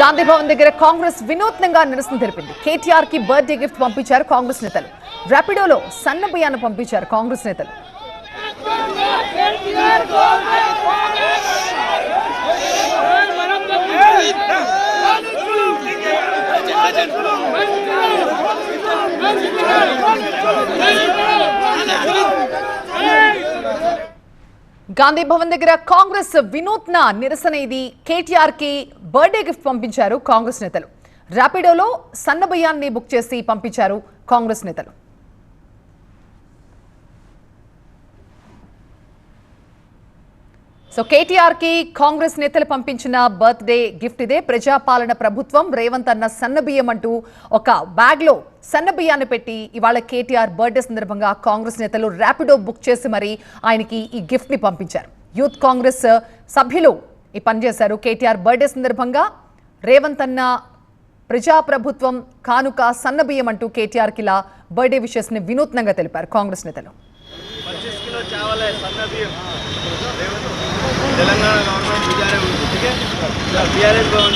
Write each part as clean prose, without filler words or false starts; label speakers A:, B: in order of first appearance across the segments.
A: గాంధీ భవన్ దగ్గర కాంగ్రెస్ వినూత్నంగా నిరసన తెలిపింది. కేటీఆర్ కి బర్త్డే గిఫ్ట్ పంపించారు కాంగ్రెస్ నేతలు. ర్యాపిడోలో సన్న బియ్యాన్ని పంపించారు కాంగ్రెస్ నేతలు. గాంధీ భవన్ దగ్గర కాంగ్రెస్ వినూత్న నిరసన ఇది. కేటీఆర్ కి బర్త్డే గిఫ్ట్ పంపించారు కాంగ్రెస్ నేతలు. ర్యాపిడోలో సన్న బియ్యాన్ని బుక్ చేసి పంపించారు కాంగ్రెస్ నేతలు. సో కేటీఆర్ కి కాంగ్రెస్ నేతలు పంపించిన బర్త్డే గిఫ్ట్ ఇదే. ప్రజాపాలన ప్రభుత్వం రేవంత్ అన్న సన్న బియ్యం అంటూ ఒక బ్యాగ్ లో సన్న బియ్యాన్ని పెట్టి ఇవాళ కేటీఆర్ బర్త్డే సందర్భంగా కాంగ్రెస్ నేతలు ర్యాపిడో బుక్ చేసి మరి ఆయనకి ఈ గిఫ్ట్ ని పంపించారు. యూత్ కాంగ్రెస్ సభ్యులు ఈ పనిచేశారు. కేటీఆర్ బర్త్డే సందర్భంగా రేవంత్ అన్న ప్రజాప్రభుత్వం కానుక సన్న బియ్యం అంటూ కేటీఆర్ కి ఇలా బర్త్డే విషెస్ ని వినూత్నంగా తెలిపారు కాంగ్రెస్ నేతలు.
B: తెలంగాణ గవర్నమెంట్ బీఆర్ఎస్ భవన్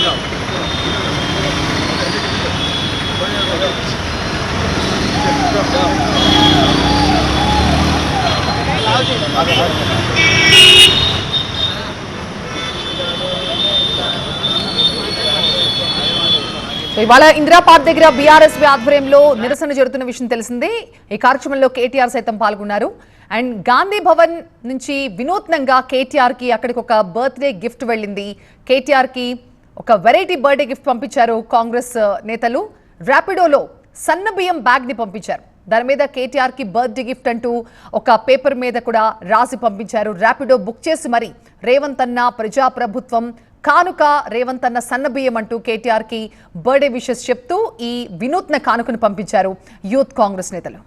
A: ఇవాళ ఇందిరా పార్క్ దగ్గర బీఆర్ఎస్ ఆధ్వర్యంలో నిరసన జరుగుతున్న విషయం తెలిసిందే. ఈ కార్యక్రమంలో కేటీఆర్ సైతం పాల్గొన్నారు. అండ్ గాంధీ భవన్ నుంచి వినూత్నంగా కేటీఆర్ కి అక్కడికి ఒక బర్త్డే గిఫ్ట్ వెళ్ళింది. కేటీఆర్ కి ఒక వెరైటీ బర్త్డే గిఫ్ట్ పంపించారు కాంగ్రెస్ నేతలు. ర్యాపిడోలో సన్న బియ్యం బ్యాగ్ ని పంపించారు. దాని మీద కేటీఆర్ కి బర్త్డే గిఫ్ట్ అంటూ ఒక పేపర్ మీద కూడా రాసి పంపించారు. ర్యాపిడో బుక్ చేసి మరి రేవంత్ అన్న ప్రజాప్రభుత్వం కానుక రేవంత్ అన్న సన్న బియ్యం అంటూ కేటీఆర్ కి బర్త్డే విషెస్ చెప్తూ ఈ వినూత్న కానుకను పంపించారు యూత్ కాంగ్రెస్ నేతలు.